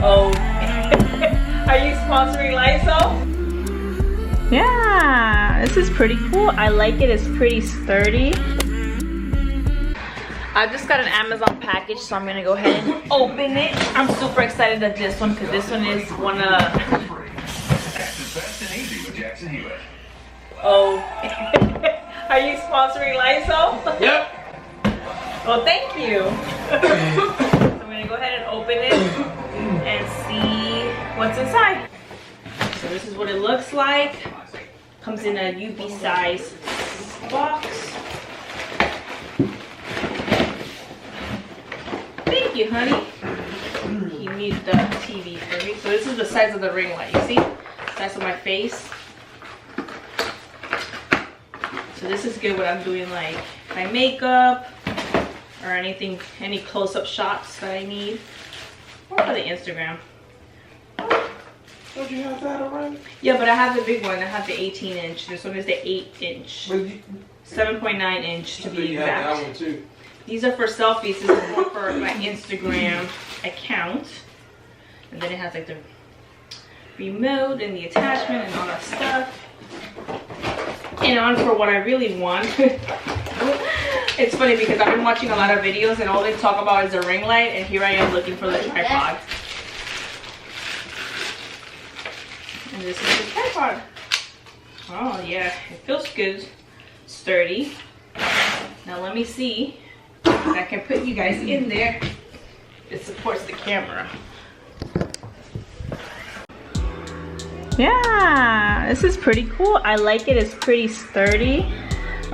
Oh, are you sponsoring Lysol? Yeah, this is pretty cool. I like it. It's pretty sturdy. I just got an Amazon package, so I'm gonna go ahead and open it. I'm super excited at this one because this one is one of. Oh, are you sponsoring Lysol? Yep. Well, thank you. So I'm gonna go ahead and open it and see what's inside. So this is what it looks like. Comes in a Ubeesize box. Thank you, honey. You need the TV for me. So this is the size of the ring light. You see? The size of my face. So this is good when I'm doing like my makeup or anything, any close-up shots that I need. Or for the Instagram. Don't you have that already? Yeah, but I have the big one. I have the 18-inch. This one is the 8-inch. 7.9 inch to be exact. That one too. These are for selfies. This is more for my Instagram account. And then it has like the remote and the attachment and all that stuff. And on for what I really want. It's funny because I've been watching a lot of videos and all they talk about is the ring light, and here I am looking for the tripod. And this is the tripod. Oh yeah, it feels good. Sturdy. Now let me see if I can put you guys in there. It supports the camera. Yeah, this is pretty cool. I like it. It's pretty sturdy.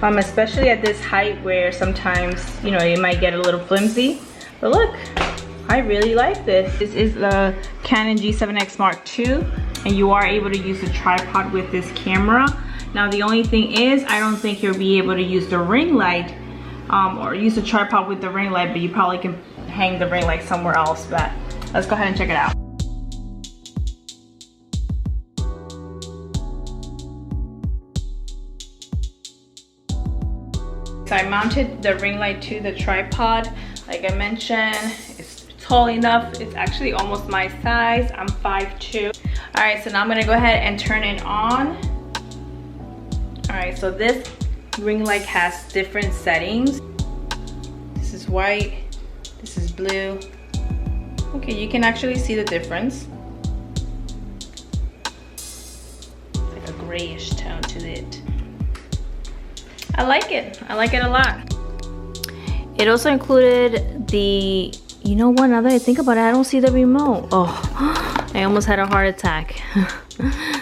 Especially at this height where sometimes, you know, it might get a little flimsy. But look, I really like this. This is the Canon G7X Mark II, and you are able to use the tripod with this camera. Now the only thing is, I don't think you'll be able to use the ring light or use the tripod with the ring light, but you probably can hang the ring light somewhere else. But let's go ahead and check it out. So I mounted the ring light to the tripod. Like I mentioned, it's tall enough. It's actually almost my size. I'm 5'2". All right, so now I'm gonna go ahead and turn it on. All right, so this ring light has different settings. This is white, this is blue. Okay, you can actually see the difference. It's like a grayish tone to it. I like it a lot. It also included the, you know what, now that I think about it, I don't see the remote. Oh, I almost had a heart attack.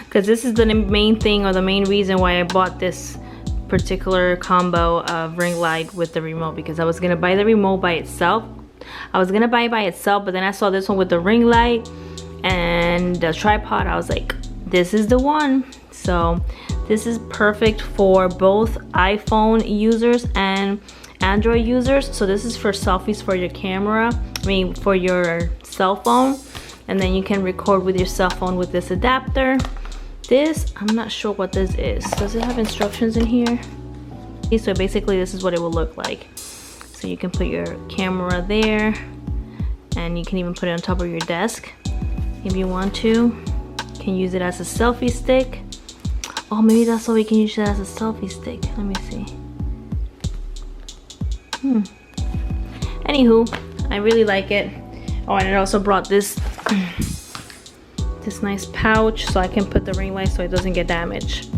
Because this is the main thing, or the main reason why I bought this particular combo of ring light with the remote, because I was gonna buy the remote by itself. I was gonna buy it by itself, but then I saw this one with the ring light and the tripod. I was like, this is the one. So this is perfect for both iPhone users and Android users. So this is for selfies for your camera, for your cell phone, and then you can record with your cell phone with this adapter. This, I'm not sure what this is. Does it have instructions in here? So basically this is what it will look like. So you can put your camera there, and you can even put it on top of your desk if you want to. You can use it as a selfie stick. Oh, maybe that's why we can use it as a selfie stick. Let me see. Anywho, I really like it. Oh, and it also brought this this nice pouch so I can put the ring light so it doesn't get damaged.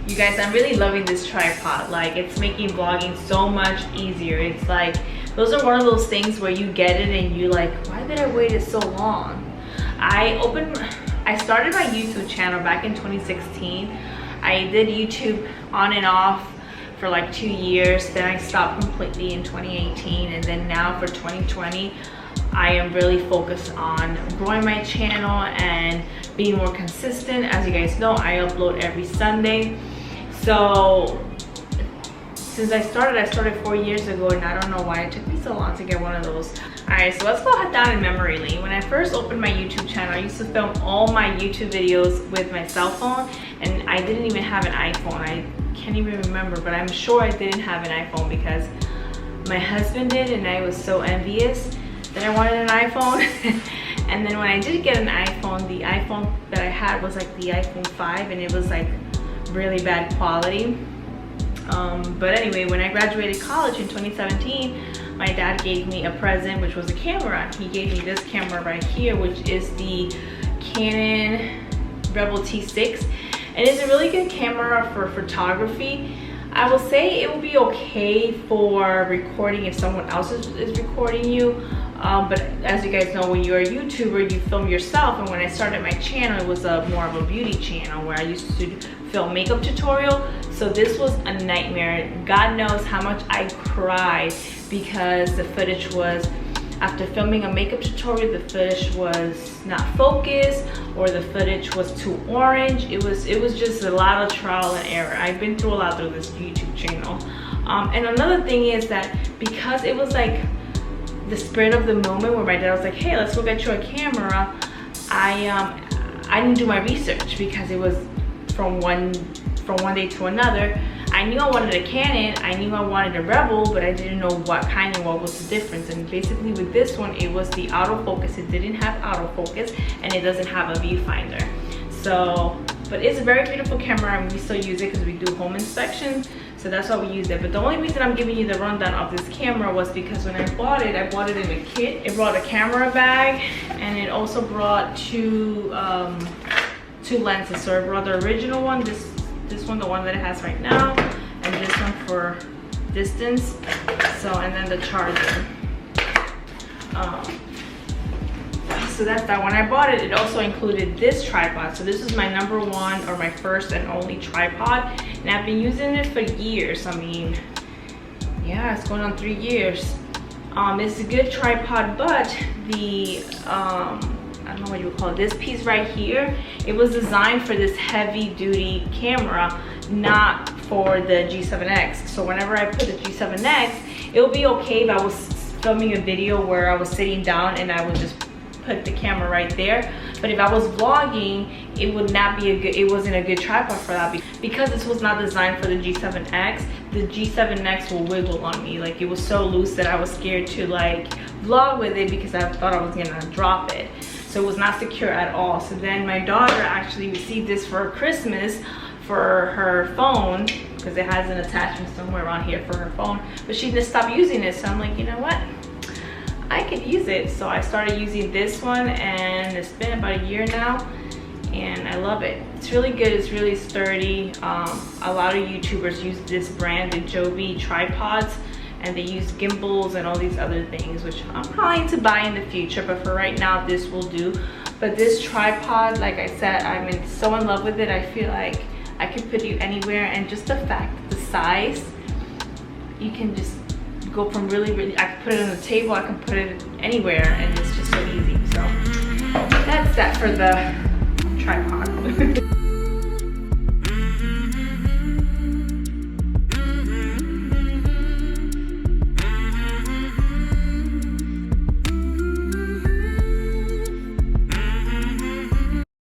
You guys, I'm really loving this tripod. Like, it's making vlogging so much easier. It's like, those are one of those things where you get it and you're like, why did I wait it so long? I started my YouTube channel back in 2016. I did YouTube on and off for like 2 years. Then I stopped completely in 2018. And then now for 2020, I am really focused on growing my channel and being more consistent. As you guys know, I upload every Sunday. So since I started 4 years ago, and I don't know why it took me so long to get one of those. Alright, so let's go down in memory lane. When I first opened my YouTube channel, I used to film all my YouTube videos with my cell phone, and I didn't even have an iPhone. I can't even remember, but I'm sure I didn't have an iPhone because my husband did, and I was so envious that I wanted an iPhone. And then when I did get an iPhone, the iPhone that I had was like the iPhone 5, and it was like really bad quality. But anyway, when I graduated college in 2017, my dad gave me a present, which was a camera. He gave me this camera right here, which is the Canon Rebel T6, and it's a really good camera for photography. I will say it will be okay for recording if someone else is recording you. But as you guys know, when you're a YouTuber, you film yourself. And when I started my channel, it was more of a beauty channel where I used to film makeup tutorial. So this was a nightmare. God knows how much I cried because the footage was, after filming a makeup tutorial, the footage was not focused, or the footage was too orange. It was just a lot of trial and error. I've been through a lot through this YouTube channel. And another thing is that because it was like the spirit of the moment where my dad was like, hey, let's go get you a camera, I didn't do my research because it was from one day to another. I knew I wanted a Canon, I knew I wanted a Rebel, but I didn't know what kind and what was the difference. And basically with this one, it was the autofocus. It didn't have autofocus, and it doesn't have a viewfinder. So, but it's a very beautiful camera, and we still use it because we do home inspections. So that's why we use it. But the only reason I'm giving you the rundown of this camera was because when I bought it in a kit. It brought a camera bag, and it also brought two lenses. So I brought the original one, this one, the one that it has right now, and this one for distance. So, and then the charger. So that's that. When I bought it, it also included this tripod. So this is my #1 or my first and only tripod, and I've been using it for years. I mean, yeah, it's going on 3 years. It's a good tripod, but the I don't know what you would call it, this piece right here, it was designed for this heavy duty camera, not for the G7X. So whenever I put the G7X, it would be okay if I was filming a video where I was sitting down and I would just put the camera right there. But if I was vlogging, it would not be it wasn't a good tripod for that, because this was not designed for the G7X. The G7X will wiggle on me. Like, it was so loose that I was scared to like vlog with it because I thought I was gonna drop it. So it was not secure at all. So then my daughter actually received this for Christmas for her phone, because it has an attachment somewhere around here for her phone, but she just stopped using it. So I'm like, you know what, I could use it. So I started using this one, and it's been about a year now, and I love it. It's really good. It's really sturdy. A lot of YouTubers use this brand, the Joby tripods, and they use gimbals and all these other things, which I'm planning to buy in the future, but for right now this will do. But this tripod, like I said, I'm so in love with it. I feel like I could put you anywhere, and just the fact that the size, you can just go from really, I can put it on the table, I can put it anywhere, and it's just so easy. So that's that for the tripod.